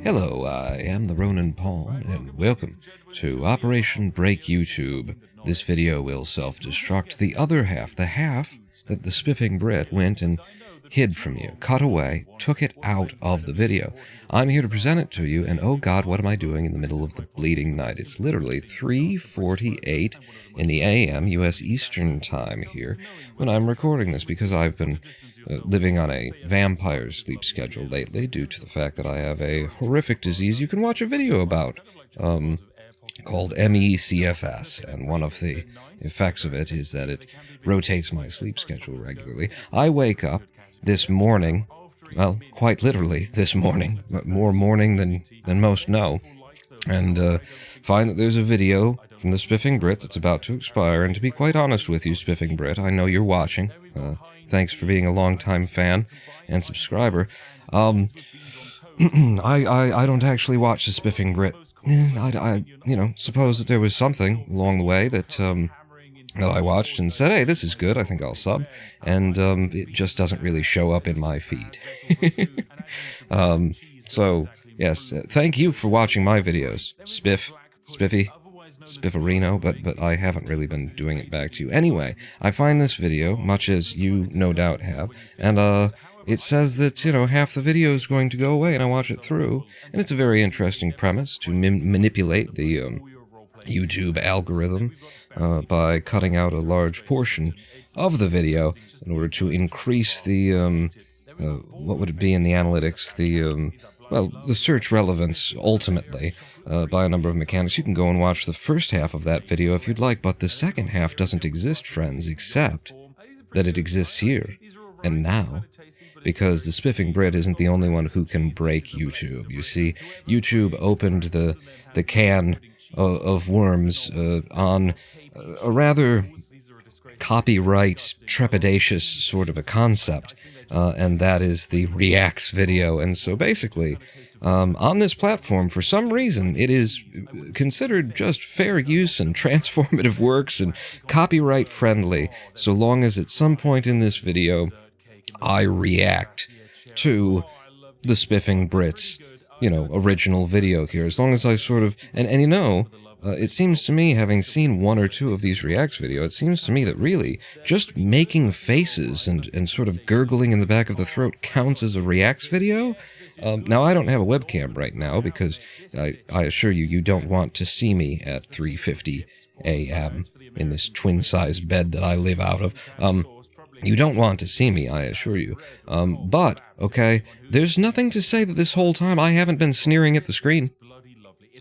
Hello, I am the Roninpawn, and welcome to Operation Break YouTube. This video will self-destruct the other half, the half that the Spiffing Brit went and hid from you, cut away, took it out of the video. I'm here to present it to you, and oh god, what am I doing in the middle of the bleeding night? It's literally 3:48 in the AM, US Eastern Time here, when I'm recording this, because I've been living on a vampire sleep schedule lately due to the fact that I have a horrific disease you can watch a video about, called MECFS, and one of the effects of it is that it rotates my sleep schedule regularly. I wake up this morning, well, quite literally this morning, but more morning than most know, and find that there's a video from the Spiffing Brit that's about to expire, and to be quite honest with you, Spiffing Brit, I know you're watching. Thanks for being a longtime fan and subscriber. I don't actually watch the Spiffing Brit. I suppose that there was something along the way that I watched and said, hey, this is good, I think I'll sub, and it just doesn't really show up in my feed. So, yes, thank you for watching my videos, Spiffy, Spifferino, but I haven't really been doing it back to you. Anyway, I find this video, much as you no doubt have, and it says that, half the video is going to go away, and I watch it through, and it's a very interesting premise to manipulate the YouTube algorithm by cutting out a large portion of the video in order to increase the, what would it be in the analytics, the search relevance, ultimately, by a number of mechanics. You can go and watch the first half of that video if you'd like, but the second half doesn't exist, friends, except that it exists here and now, because the Spiffing Brit isn't the only one who can break YouTube. You see, YouTube opened the can of worms on a rather copyright trepidatious sort of a concept, and that is the Reacts video. And so basically, on this platform, for some reason, it is considered just fair use and transformative works and copyright friendly, so long as at some point in this video I react to the Spiffing Brit's, original video here. As long as I sort of, it seems to me, having seen one or two of these Reacts videos, it seems to me that really just making faces and sort of gurgling in the back of the throat counts as a Reacts video. Now, I don't have a webcam right now because I assure you, you don't want to see me at 3:50 a.m. in this twin-sized bed that I live out of. You don't want to see me, I assure you. But, okay, there's nothing to say that this whole time I haven't been sneering at the screen.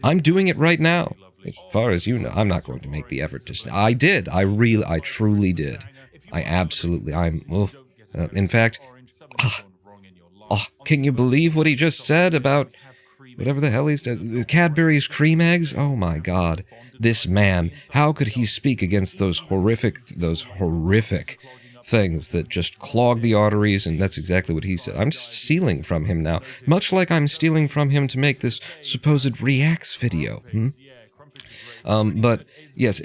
I'm doing it right now. As far as you know, I'm not going to make the effort to... I did. I truly did. In fact... can you believe what he just said about whatever the hell he's done? Cadbury's cream eggs? Oh my god. This man, how could he speak against those horrific things that just clog the arteries? And that's exactly what he said. I'm just stealing from him now, much like I'm stealing from him to make this supposed Reacts video. But yes,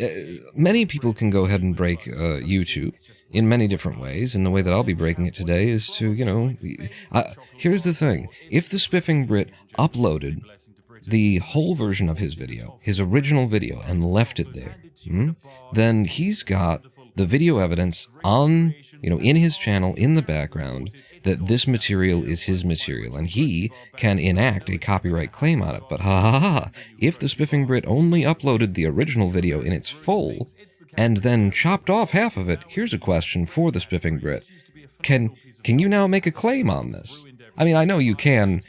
many people can go ahead and break YouTube in many different ways, and the way that I'll be breaking it today is to, here's the thing. If the Spiffing Brit uploaded the whole version of his video, his original video, and left it there, then he's got the video evidence on, in his channel, in the background, that this material is his material, and he can enact a copyright claim on it. But if the Spiffing Brit only uploaded the original video in its full, and then chopped off half of it, here's a question for the Spiffing Brit. Can you now make a claim on this? I mean, I know you can,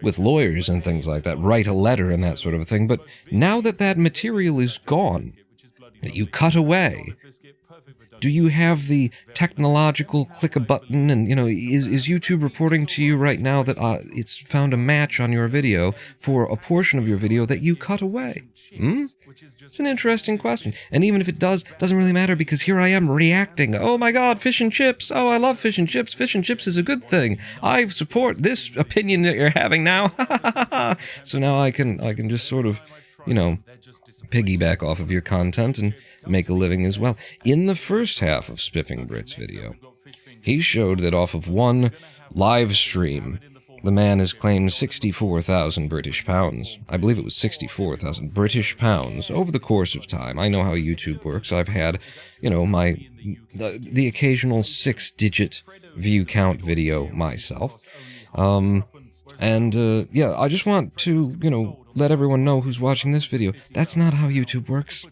with lawyers and things like that, write a letter and that sort of a thing, but now that that material is gone, that you cut away, do you have the technological click a button and, is YouTube reporting to you right now that it's found a match on your video for a portion of your video that you cut away? It's an interesting question. And even if it doesn't really matter, because here I am reacting. Oh my god, fish and chips. Oh, I love fish and chips. Fish and chips is a good thing. I support this opinion that you're having now. So now I can just sort of, piggyback off of your content and make a living as well. In the first half of Spiffing Brit's video, he showed that off of one live stream The man has claimed 64,000 British pounds. I believe it was 64,000 British pounds over the course of time. I know how YouTube works. I've had, the occasional 6-digit view count video myself. I just want to, let everyone know who's watching this video. That's not how YouTube works.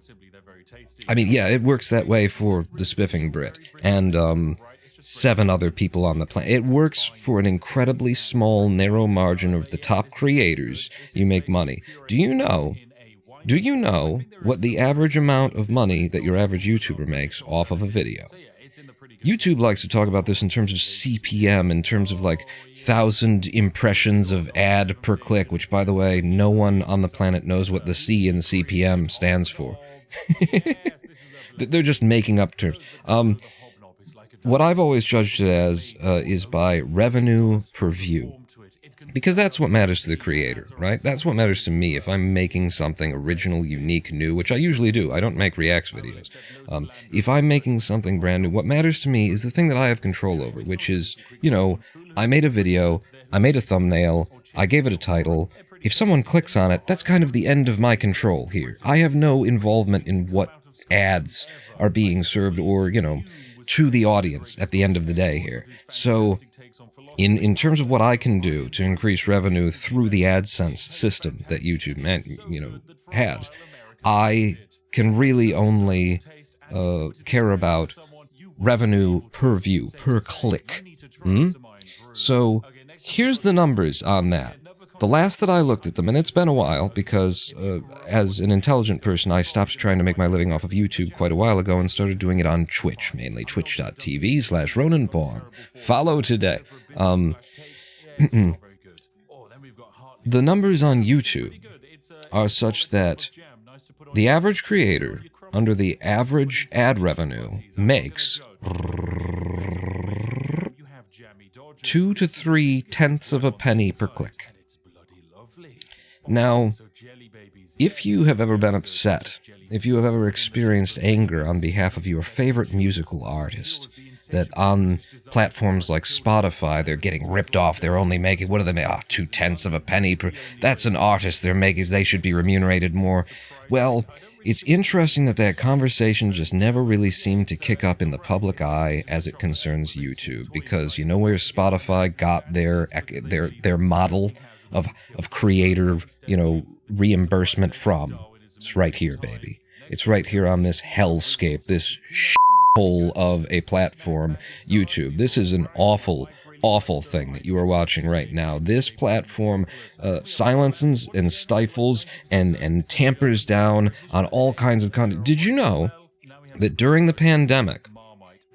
I mean, yeah, it works that way for the Spiffing Brit and 7 other people on the planet. It works for an incredibly small, narrow margin of the top creators. You make money. Do you know what the average amount of money that your average YouTuber makes off of a video? YouTube likes to talk about this in terms of CPM, in terms of like 1,000 impressions of ad per click, which, by the way, no one on the planet knows what the C in CPM stands for. They're just making up terms. What I've always judged it as is by revenue per view. Because that's what matters to the creator, right? That's what matters to me. If I'm making something original, unique, new, which I usually do. I don't make reacts videos. If I'm making something brand new, what matters to me is the thing that I have control over, which is, I made a video, I made a thumbnail, I gave it a title. If someone clicks on it, that's kind of the end of my control here. I have no involvement in what ads are being served or, to the audience at the end of the day here. So in terms of what I can do to increase revenue through the AdSense system that YouTube has, I can really only care about revenue per view, per click. So here's the numbers on that. The last that I looked at them, and it's been a while because as an intelligent person, I stopped trying to make my living off of YouTube quite a while ago and started doing it on Twitch, mainly twitch.tv/Roninpawn. Follow today. The numbers on YouTube are such that the average creator, under the average ad revenue, makes 2 to 3 tenths of a penny per click. Now, if you have ever been upset, if you have ever experienced anger on behalf of your favorite musical artist, that on platforms like Spotify, they're getting ripped off, they're only making, what do they make? 2 tenths of a penny per, that's an artist they're making, they should be remunerated more. Well, it's interesting that conversation just never really seemed to kick up in the public eye as it concerns YouTube, because you know where Spotify got their model of creator, reimbursement from? It's right here, baby. It's right here on this hellscape, this hole of a platform, YouTube. This is an awful, awful thing that you are watching right now. This platform silences and stifles and tampers down on all kinds of content. Did you know that during the pandemic,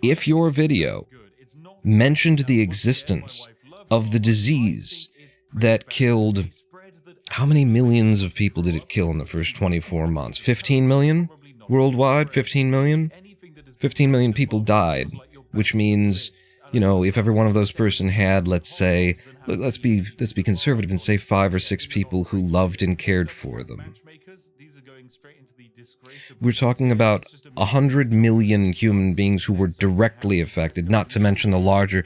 if your video mentioned the existence of the disease that killed, how many millions of people did it kill in the first 24 months? 15 million worldwide? 15 million? 15 million people died, which means, if every one of those person had, let's say, let's be conservative and say 5 or 6 people who loved and cared for them. We're talking about 100 million human beings who were directly affected, not to mention the larger.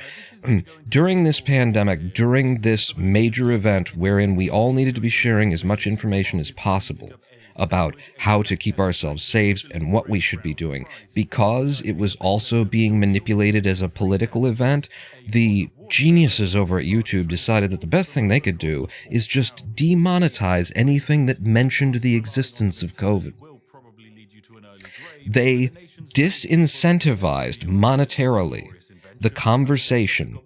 During this pandemic, during this major event wherein we all needed to be sharing as much information as possible about how to keep ourselves safe and what we should be doing, because it was also being manipulated as a political event, the geniuses over at YouTube decided that the best thing they could do is just demonetize anything that mentioned the existence of COVID. They disincentivized monetarily the conversation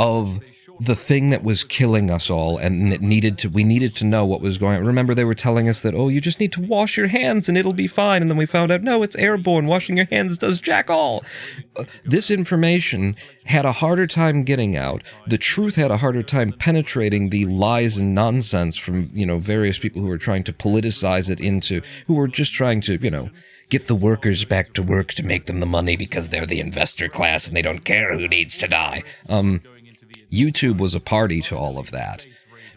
of the thing that was killing us all, and we needed to know what was going on. Remember, they were telling us that, you just need to wash your hands and it'll be fine. And then we found out, no, it's airborne. Washing your hands does jack all. This information had a harder time getting out. The truth had a harder time penetrating the lies and nonsense from, various people who were trying to politicize it who were just trying to, get the workers back to work to make them the money because they're the investor class and they don't care who needs to die. YouTube was a party to all of that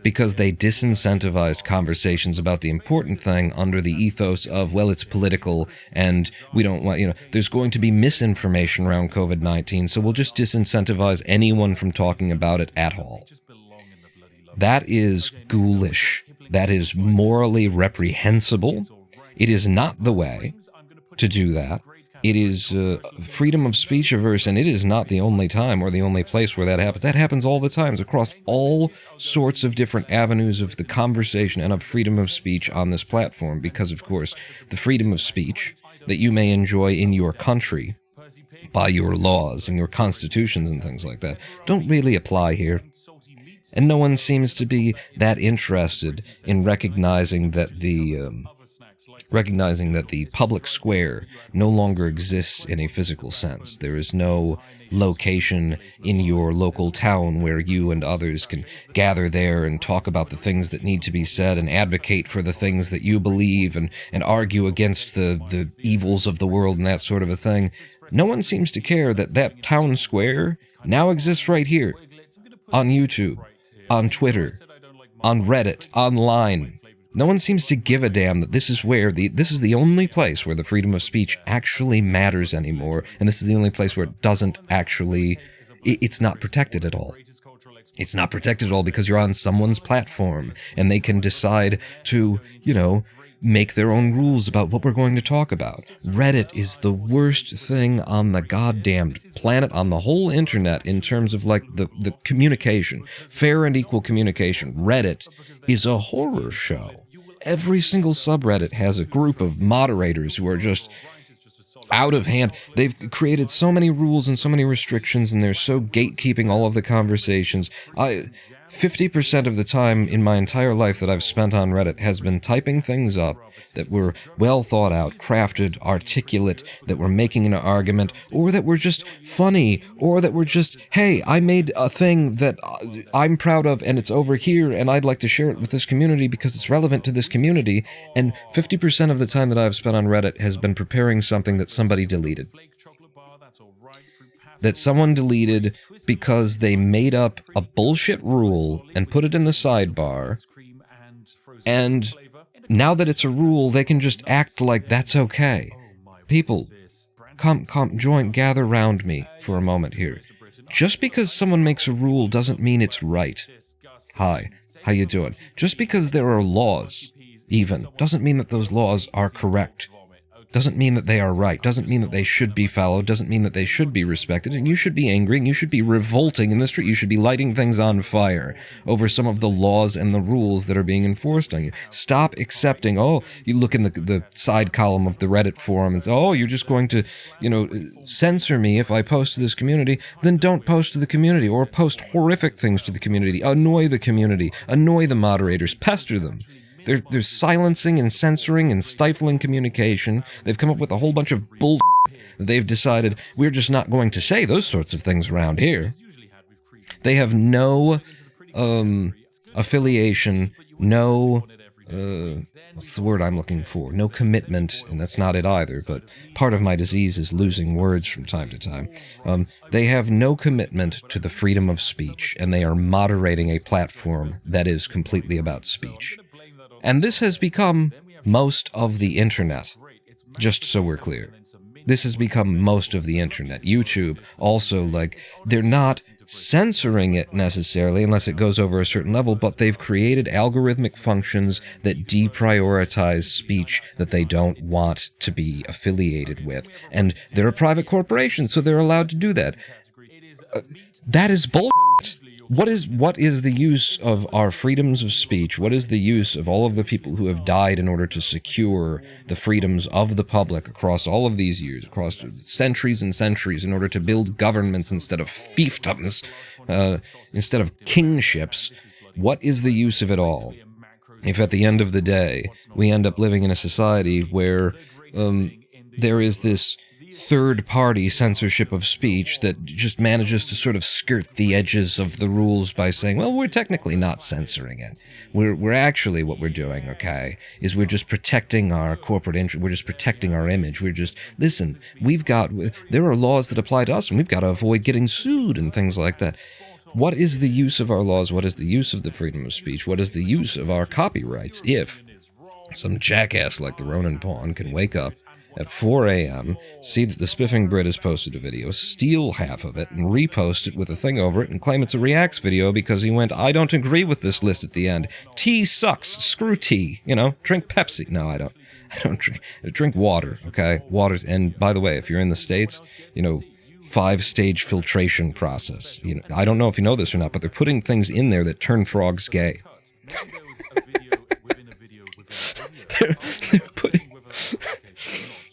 because they disincentivized conversations about the important thing under the ethos of, well, it's political and we don't want, there's going to be misinformation around COVID-19, so we'll just disincentivize anyone from talking about it at all. That is ghoulish. That is morally reprehensible. It is not the way to do that. It is freedom of speech averse, and it is not the only time or the only place where that happens. That happens all the time. It's across all sorts of different avenues of the conversation and of freedom of speech on this platform, because, of course, the freedom of speech that you may enjoy in your country by your laws and your constitutions and things like that don't really apply here. And no one seems to be that interested in recognizing that the public square no longer exists in a physical sense. There is no location in your local town where you and others can gather there and talk about the things that need to be said and advocate for the things that you believe and argue against the evils of the world and that sort of a thing. No one seems to care that that town square now exists right here, on YouTube, on Twitter, on Reddit, online. No one seems to give a damn that this is where this is the only place where the freedom of speech actually matters anymore, and this is the only place where it doesn't actually, it's not protected at all. It's not protected at all because you're on someone's platform, and they can decide to, make their own rules about what we're going to talk about. Reddit is the worst thing on the goddamned planet, on the whole internet, in terms of the communication, fair and equal communication. Reddit is a horror show. Every single subreddit has a group of moderators who are just out of hand. They've created so many rules and so many restrictions, and they're so gatekeeping all of the conversations. 50% of the time in my entire life that I've spent on Reddit has been typing things up that were well thought out, crafted, articulate, that were making an argument, or that were just funny, or that were just, hey, I made a thing that I'm proud of and it's over here and I'd like to share it with this community because it's relevant to this community. And 50% of the time that I've spent on Reddit has been preparing something that somebody deleted. That someone deleted because they made up a bullshit rule and put it in the sidebar, and now that it's a rule, they can just act like that's okay. People, come, gather round me for a moment here. Just because someone makes a rule doesn't mean it's right. Hi, how you doing? Just because there are laws, even, doesn't mean that those laws are correct. Doesn't mean that they are right, doesn't mean that they should be followed, doesn't mean that they should be respected, and you should be angry, and you should be revolting in the street, you should be lighting things on fire over some of the laws and the rules that are being enforced on you. Stop accepting, you look in the side column of the Reddit forum and say, you're just going to, censor me if I post to this community, then don't post to the community, or post horrific things to the community, annoy the moderators, pester them. They're silencing and censoring and stifling communication. They've come up with a whole bunch of bull. They've decided we're just not going to say those sorts of things around here. They have no affiliation, no what's the word I'm looking for? No commitment, and that's not it either, but part of my disease is losing words from time to time. They have no commitment to the freedom of speech, and they are moderating a platform that is completely about speech. And this has become most of the internet, just so we're clear. This has become most of the internet. YouTube also, they're not censoring it necessarily unless it goes over a certain level, but they've created algorithmic functions that deprioritize speech that they don't want to be affiliated with. And they're a private corporation, so they're allowed to do that. That is bullshit. What is the use of our freedoms of speech? What is the use of all of the people who have died in order to secure the freedoms of the public across all of these years, across centuries and centuries, in order to build governments instead of fiefdoms, instead of kingships? What is the use of it all if at the end of the day we end up living in a society where there is this third-party censorship of speech that just manages to sort of skirt the edges of the rules by saying, well, we're technically not censoring it. We're actually, what we're doing, okay, is we're just protecting our corporate interest. We're just protecting our image. Listen, there are laws that apply to us, and we've got to avoid getting sued and things like that. What is the use of our laws? What is the use of the freedom of speech? What is the use of our copyrights if some jackass like the Roninpawn can wake up at 4 a.m., see that the Spiffing Brit has posted a video, steal half of it, and repost it with a thing over it, and claim it's a reacts video because he went, I don't agree with this list at the end. Tea sucks. Screw tea. You know, drink Pepsi. No, I don't. I don't drink water, okay? Water's, and by the way, if you're in the States, you know, 5-stage filtration process. You know, I don't know if you know this or not, but they're putting things in there that turn frogs gay. they're putting...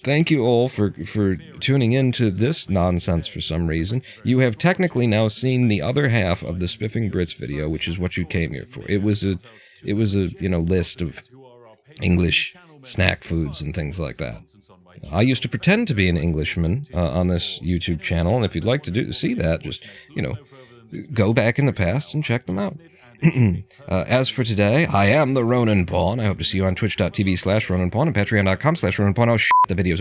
Thank you all for tuning in to this nonsense for some reason. You have technically now seen the other half of the Spiffing Brits video, which is what you came here for. It was a you know, list of English snack foods and things like that. I used to pretend to be an Englishman on this YouTube channel, and if you'd like to see that, just, you know, go back in the past and check them out. As for today, I am the Roninpawn. I hope to see you on twitch.tv/Roninpawn and patreon.com/Roninpawn. Oh, the video's